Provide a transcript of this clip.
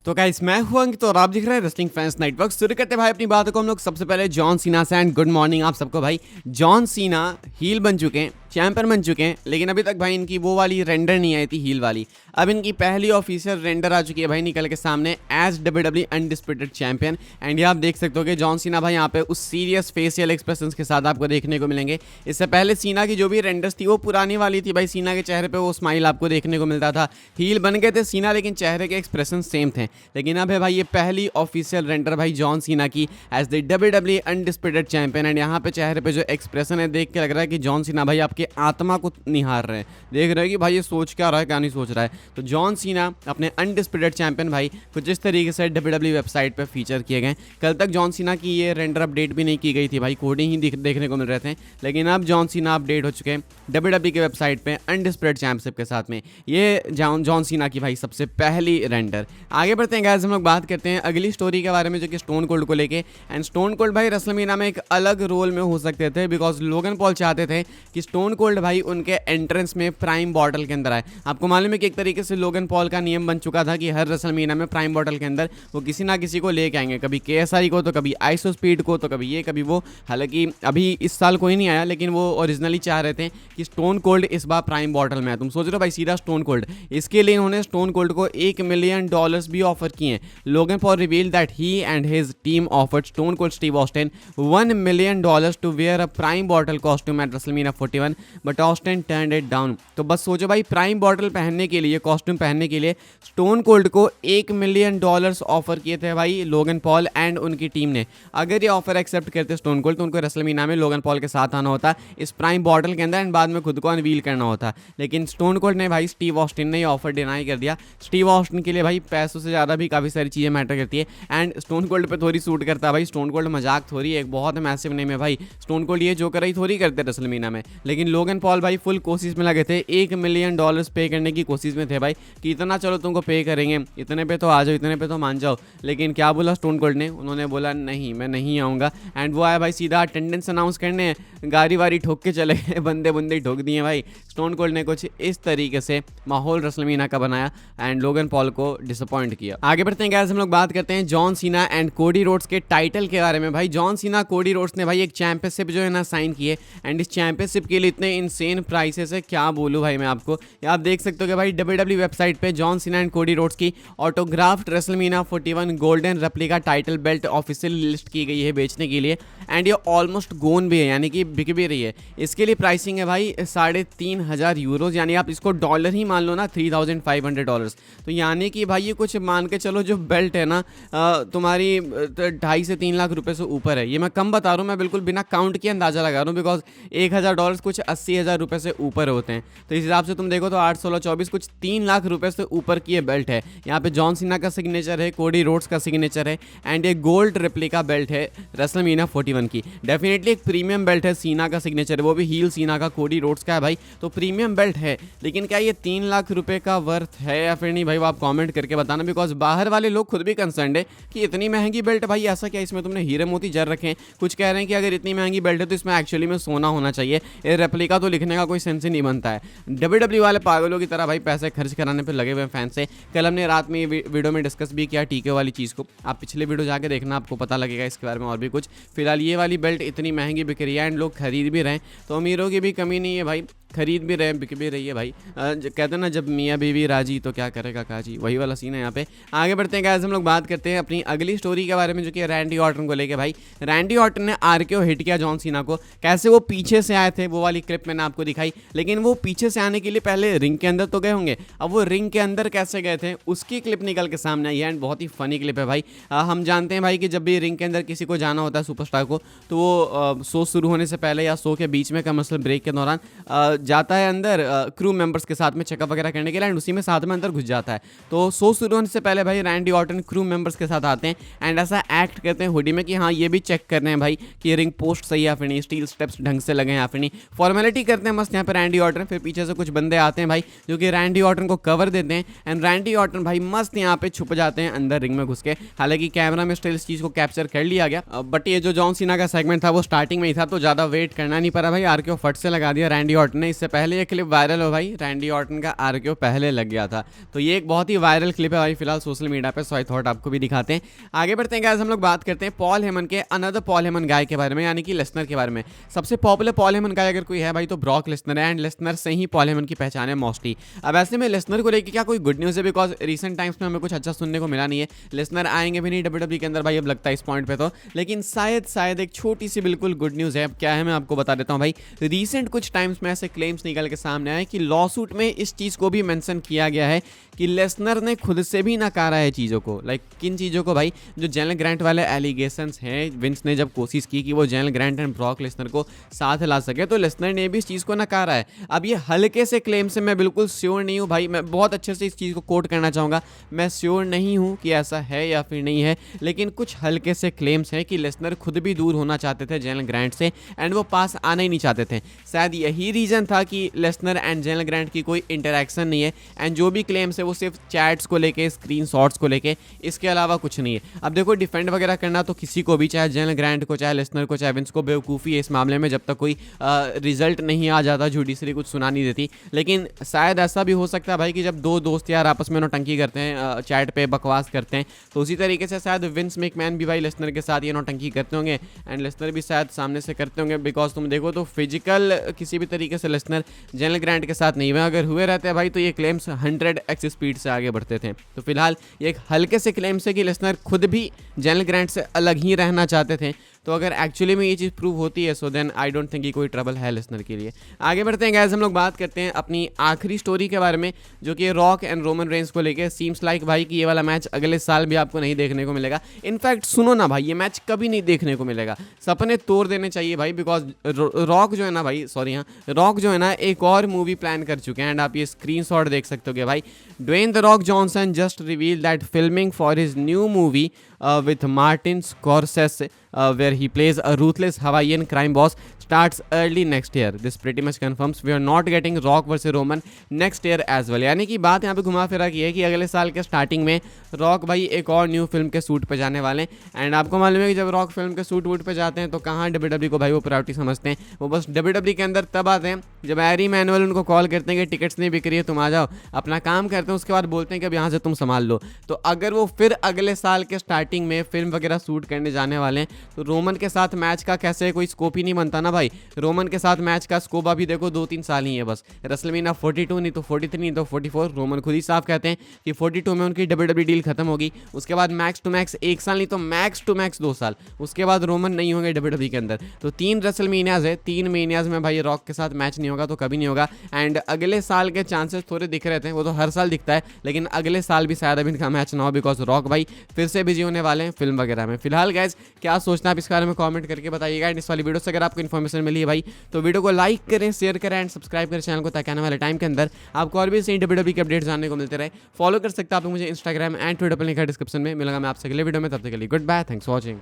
तो गाइस मैं हूं अंकित और आप देख रहे हैं रेसलिंग फैंस नेटवर्क। शुरू करते भाई अपनी बातों को हम लोग सबसे पहले जॉन सीना से। एंड गुड मॉर्निंग आप सबको भाई। जॉन सीना हील बन चुके हैं, चैंपियन बन चुके हैं, लेकिन अभी तक भाई इनकी वो वाली रेंडर नहीं आई थी हील वाली। अब इनकी पहली ऑफिशियल रेंडर आ चुकी है भाई निकल के सामने as WWE undisputed champion. And ये आप देख सकते हो कि जॉन सीना भाई यहाँ पे उस सीरियस फेशियल एक्सप्रेशंस के साथ आपको देखने को मिलेंगे। इससे पहले सीना की जो भी रेंडर्स थी वो पुरानी वाली थी भाई। सीना के चेहरे पे वो स्माइल आपको देखने को मिलता था। हील बन गए थे सीना लेकिन चेहरे के एक्सप्रेशन सेम थे। लेकिन अब है भाई ये पहली ऑफिशियल रेंडर भाई जॉन सीना की as the WWE undisputed champion. And यहाँ पे चेहरे पे जो एक्सप्रेशन है देख के लग रहा है कि जॉन सीना भाई आपके आत्मा को निहार रहे हैं। देख रहे हैं कि भाई ये सोच क्या रहा है क्या नहीं सोच रहा है। तो जॉन सीना अपने अनडिस्प्यूटेड चैंपियन भाई कुछ इस तरीके से WWE वेबसाइट पे फीचर किए गए। कल तक जॉन सीना की ये रेंडर अपडेट भी नहीं की गई थी भाई, कोडिंग ही देखने को मिल रहे थे। लेकिन अब जॉन सीना अपडेट हो चुके हैं WWE के वेबसाइट पे अनडिस्प्यूटेड चैंपियनशिप के साथ में। ये जॉन सीना की भाई सबसे पहली रेंडर। आगे बढ़ते हैं गाइस, हम लोग बात करते हैं अगली स्टोरी के बारे में जो कि स्टोन कोल्ड को लेके। एंड स्टोन कोल्ड भाई रेसलमेनिया में एक अलग रोल में हो सकते थे बिकॉज लोगन पॉल चाहते थे कि स्टोन कोल्ड भाई उनके एंट्रेंस में प्राइम बॉटल के अंदर आए। आपको मालूम है कि एक तरीके से लोगन पॉल का नियम बन चुका था कि हर रेसलमेनिया में प्राइम बॉटल के अंदर वो किसी ना किसी को लेके आएंगे, कभी KSI को तो कभी आइसो स्पीड को तो कभी ये कभी वो। हालांकि अभी इस साल कोई नहीं आया लेकिन वो ओरिजिनली चाह रहे थे कि स्टोन कोल्ड इस बार प्राइम बॉटल में है। तुम सोच रहे हो भाई सीधा स्टोन कोल्ड। इसके लिए उन्होंने स्टोन कोल्ड को $1 मिलियन भी ऑफर किए। Logan Paul revealed that he and his team offered Stone Cold Steve Austin $1 million to wear a Prime bottle costume at WrestleMania 41 but Austin turned it down. तो बस सोचो भाई prime bottle पहनने के लिए, costume पहनने के लिए स्टोन कोल्ड को $1 मिलियन ऑफर किए थे भाई लोगन पॉल एंड उनकी टीम ने। अगर ये ऑफर एक्सेप्ट करते स्टोन कोल्ड तो उनको रेसलमेनिया में लोगन पॉल के साथ आना होता इस प्राइम बॉटल के अंदर एंड बाद में खुद को अनवील करना होता। लेकिन स्टोन कोल्ड ने भाई स्टीव ऑस्टिन ने ये ऑफर डिनाई कर दिया। स्टीव ऑस्टिन के लिए भाई पैसों से ज़्यादा भी काफ़ी सारी चीज़ें मैटर करती है एंड स्टोन कोल्ड पे थोड़ी सूट करता है भाई। स्टोन कोल्ड मजाक थोड़ी, एक बहुत मैसिव नेम है भाई। स्टोन कोल्ड ये जो कर रही थोड़ी करते रेसलमेनिया में। लेकिन लोगन पॉल भाई फुल कोशिश में लगे थे, $1 मिलियन पे करने की कोशिश में थे भाई कि इतना चलो तुमको पे करेंगे, इतने पे तो आ जाओ, इतने पे तो मान जाओ। लेकिन क्या बोला स्टोन कोल्ड ने, उन्होंने बोला नहीं मैं नहीं आऊँगा। एंड वो आया भाई सीधा अटेंडेंस अनाउंस करने, गाड़ी वारी ठोक के चले गए, बंदे ठोक दिए भाई। स्टोन कोल्ड ने कुछ इस तरीके से माहौल रेसलमेनिया का बनाया एंड लोगन पॉल को डिसअपॉइंट किया। आगे बढ़ते हैं गाइस, हम लोग बात करते हैं John Cena and Cody roads के टाइटल के बारे में। भाई जॉन सीना कोडी रोड्स ने भाई एक चैंपियनशिप जो है ना साइन की है एंड इस चैंपियनशिप के लिए इतने इनसेन प्राइसेस है क्या बोलूँ भाई मैं आपको। आप देख सकते हो कि भाई WWE वेबसाइट पे John Cena and Cody Rhodes की autographed WrestleMania 41 golden replica title belt official list की गई है बेचने के लिए। एंड ये ऑलमोस्ट गोन भी है यानी कि बिक भी रही है। इसके लिए प्राइसिंग है भाई €3,500 यानी आप इसको डॉलर ही मान लो ना, $3,500। तो यानी कि भाई ये कुछ मान के चलो जो बेल्ट है ना तुम्हारी 2.5 से 3 लाख रुपए से ऊपर है। ये मैं कम बता रहा हूँ, मैं बिल्कुल बिना काउंट के अंदाजा लगा रहा हूँ बिकॉज $1,000 कुछ 80,000 रुपये से ऊपर होते हैं। तो इस हिसाब से तुम देखो तो 8 16 24 कुछ 3 लाख रुपए से ऊपर की ये बेल्ट है। यहाँ पे जॉन सीना का सिग्नेचर है, कोडी रोड्स का सिग्नेचर है एंड ये गोल्ड रेप्लिका बेल्ट है रेसलमेनिया 41 की। डेफिनेटली एक प्रीमियम बेल्ट है, सीना का सिग्नेचर है, वो भी हील सीना का, कोडी रोड्स का है भाई। तो प्रीमियम बेल्ट है लेकिन क्या ये 3 लाख रुपए का वर्थ है या फिर नहीं भाई, वो आप कमेंट करके बताना बिकॉज बाहर वाले लोग खुद भी कंसर्न है कि इतनी महंगी बेल्ट भाई ऐसा क्या इसमें तुमने हीरे मोती जर रखे हैं। कुछ कह रहे हैं कि अगर इतनी महंगी बेल्ट है तो इसमें एक्चुअली में सोना होना चाहिए, ये रेप्लिका तो लिखने का कोई सेंस ही नहीं बनता है। WWE वाले पागलों की तरह भाई पैसे खर्च कराने पर लगे हुए फैंस से। कल हमने रात में वीडियो में डिस्कस भी किया टीके वाली चीज़ को, आप पिछले वीडियो जाके देखना आपको पता लगेगा इसके बारे में और भी कुछ। फिलहाल ये वाली बेल्ट इतनी महंगी बिक रही है एंड लोग खरीद भी रहे हैं तो अमीरों की भी कमी नहीं है भाई, खरीद भी रहे हैं बिक भी रही है भाई। कहते हैं ना जब मियाँ बीवी राजी तो क्या करेगा काजी, वही वाला सीन है यहाँ पे। आगे बढ़ते हैं गाइस, हम लोग बात करते हैं अपनी अगली स्टोरी के बारे में जो कि रैंडी ऑर्टन को लेके। भाई रैंडी ऑर्टन ने RKO हिट किया जॉन सीना को। कैसे वो पीछे से आए थे वो वाली क्लिप मैंने आपको दिखाई, लेकिन वो पीछे से आने के लिए पहले रिंग के अंदर तो गए होंगे। अब वो रिंग के अंदर कैसे गए थे उसकी क्लिप निकल के सामने आई है एंड बहुत ही फनी क्लिप है भाई। हम जानते हैं भाई कि जब भी रिंग के अंदर किसी को जाना होता है सुपरस्टार को तो वो शो शुरू होने से पहले या शो के बीच में कमर्शियल ब्रेक के दौरान जाता है अंदर क्रू मेंबर्स के साथ में चेकअप वगैरह करने के लिए एंड उसी में साथ में अंदर घुस जाता है। तो शो शुरू होने से पहले भाई रैंडी ऑर्टन क्रू मेंबर्स के साथ आते हैं एंड ऐसा एक्ट करते हैं हुडी में कि हाँ ये भी चेक कर रहे हैं भाई कि रिंग पोस्ट सही है फिर नहीं, स्टील स्टेप्स ढंग से लगे हैं या फिर नहीं, फॉर्मेलिटी करते हैं मस्त यहाँ पे रैंडी ऑर्टन। फिर पीछे से कुछ बंदे आते हैं भाई जो कि रैंडी ऑर्टन को कवर देते हैं एंड रैंडी ऑर्टन भाई मस्त यहाँ पे छुप जाते हैं अंदर रिंग में घुस के। हालांकि कैमरा में स्टिल इस चीज़ को कैप्चर कर लिया गया बट ये जो जॉन सीना का सेगमेंट था वो स्टार्टिंग में ही था तो ज़्यादा वेट करना नहीं पड़ा भाई। RKO फट से लगा दिया रैंडी ऑर्टन होने इससे पहले ये क्लिप वायरल हो भाई, रैंडी ऑर्टन का आरक्यू पहले लग गया था। तो ये एक बहुत ही वायरल क्लिप है भाई फिलहाल सोशल मीडिया पे, सो आई थॉट आपको भी दिखाते हैं। आगे बढ़ते हैं गाइस, हम लोग बात करते हैं पॉल हेमन के, अनदर पॉल हेमन गाय के बारे में, यानी कि लेसनर के बारे में। सबसे पॉपुलर पॉल हेमन गाय अगर कोई है भाई तो ब्रॉक लेसनर है, एंड लेसनर से ही पॉल हेमन की पहचान है मोस्टली। अब ऐसे में लेसनर को लेकर क्या कोई गुड न्यूज़ है, बिकॉज रिसेंट टाइम्स में हमें कुछ अच्छा सुनने को मिला नहीं है। लेसनर आएंगे भी नहीं WWE के अंदर भाई, अब लगता है इस पॉइंट पे तो, लेकिन शायद एक छोटी सी बिल्कुल गुड न्यूज़ है। अब क्या है मैं आपको बता देता हूँ भाई। रिसेंट कुछ टाइम्स में ऐसे क्लेम्स निकल के सामने आए कि लॉ सूट में इस चीज़ को भी मेंशन किया गया है कि लेसनर ने खुद से भी नकारा है चीज़ों को। लाइक किन चीज़ों को भाई, जो जेनल ग्रांट वाले एलिगेशंस हैं, विंस ने जब कोशिश की कि वो general grant and Brock Lesnar को साथ ला सके, तो लेसनर ने भी इस चीज़ को नकारा है। अब ये हल्के से क्लेम से मैं बिल्कुल श्योर नहीं हूँ भाई, मैं बहुत अच्छे से इस चीज़ को कोट करना चाहूँगा, मैं श्योर नहीं हूँ कि ऐसा है या फिर नहीं है, लेकिन कुछ हल्के से क्लेम्स हैं कि लेसनर खुद भी दूर होना चाहते थे जेनल ग्रांट से, एंड वो पास आना ही नहीं चाहते थे। शायद यही रीज़न था कि लेसनर एंड जेनल ग्रांट की कोई इंटरेक्शन नहीं है, एंड जो भी क्लेम्स है वो सिर्फ चैट्स को लेके, स्क्रीनशॉट्स को लेके, इसके अलावा कुछ नहीं है। अब देखो डिफेंड वगैरह करना तो किसी को भी, चाहे जेनल ग्रांट को, चाहे लेसनर को, चाहे विंस को, बेवकूफ़ी है इस मामले में, जब तक कोई रिजल्ट नहीं आ जाता, जुडिशरी कुछ सुना नहीं देती। लेकिन शायद ऐसा भी हो सकता है भाई कि जब दो दोस्त यार आपस में नौटंकी करते हैं, चैट पे बकवास करते हैं, तो उसी तरीके से शायद विंस मैकमैन भी भाई लेसनर के साथ ये नौटंकी करते होंगे, एंड लेसनर भी शायद सामने से करते होंगे। बिकॉज तुम देखो तो फिजिकल किसी भी तरीके से लेसनर जेनल ग्रांट के साथ नहीं हुए, अगर हुए रहते हैं भाई तो ये क्लेम्स 100x स्पीड से आगे बढ़ते थे। तो फिलहाल ये एक हल्के से क्लेम्स है कि लेसनर खुद भी जेनल ग्रांट से अलग ही रहना चाहते थे। तो अगर एक्चुअली में ये चीज़ प्रूव होती है, so then I don't think कि कोई ट्रबल है लेसनर के लिए। आगे बढ़ते हैं गाइस, हम लोग बात करते हैं अपनी आखिरी स्टोरी के बारे में, जो कि रॉक एंड रोमन रेंस को लेके। सीम्स लाइक भाई कि ये वाला मैच अगले साल भी आपको नहीं देखने को मिलेगा। इनफैक्ट सुनो ना भाई, ये मैच कभी नहीं देखने को मिलेगा, सपने तोड़ देने चाहिए भाई, बिकॉज रॉक जो है ना भाई, सॉरी हाँ, रॉक जो है ना एक और मूवी प्लान कर चुके हैं, एंड आप ये स्क्रीनशॉट देख सकते हो भाई। Dwayne the Rock Johnson just reveal that filming for his new movie with Martin Scorsese, where he plays a ruthless Hawaiian crime boss, starts early next year. This pretty much confirms we are not getting Rock vs Roman next year as well. यानी कि बात यहाँ पे घुमा फिरा की है कि अगले साल के स्टार्टिंग में रॉक भाई एक और न्यू फिल्म के शूट पे जाने वाले हैं। एंड आपको मालूम है कि जब रॉक फिल्म के शूट वूट पे जाते हैं तो कहाँ WWE को भाई वो प्रायोरिटी समझते हैं, वो बस WWE के अंदर तब आते हैं जब एरी मैनुअल उनको कॉल करते हैं कि टिकट्स नहीं बिक रही है, तुम आ जाओ, अपना काम करते हैं, उसके बाद बोलते हैं कि अब यहाँ से तुम संभाल लो। तो अगर वो फिर अगले साल के स्टार्टिंग में फिल्म वगैरह शूट करने जाने वाले हैं, तो रोमन के साथ मैच का कैसे कोई स्कोप ही नहीं बनता ना भाई। रोमन के साथ मैच का स्कोप अभी देखो 2-3 साल ही है बस। रेसलमेनिया 42 नहीं तो 43 नहीं तो 44, रोमन खुद ही साफ कहते हैं कि 42 में उनकी WWE डील खत्म होगी, उसके बाद मैक्स टू मैक्स 1 साल नहीं तो मैक्स टू मैक्स 2 साल, उसके बाद रोमन नहीं होंगे WWE के अंदर। तो 3 रेसलमेनियाज है, 3 मेनियाज में भाई रॉक के साथ मैच नहीं होगा तो कभी नहीं होगा। एंड अगले साल के चांसेस थोड़े दिख रहे थे, वो तो हर साल दिखता है, लेकिन अगले साल भी शायद अभी इनका मैच ना हो, बिकॉज रॉक भाई फिर से बिजी होने वाले हैं फिल्म वगैरह में। फिलहाल गाइस क्या सोचना आप इस बारे में कमेंट करके बताइएगा। एंड इस वाली वीडियो से अगर आपको इन्फॉर्मेशन मिली है भाई तो वीडियो को लाइक करें, शेयर करें एंड सब्सक्राइब करें चैनल को, ताकि आने वाले टाइम के अंदर आपको और भी सही WWE के अपडेट्स जानने को मिलते रहे। फॉलो कर सकते हैं आप मुझे इंस्टाग्राम एंड ट्विटर पर लिखा डिस्क्रिप्शन में। मिलूंगा मैं आपसे अगले वीडियो में, तब तक के लिए good bye, thanks for watching.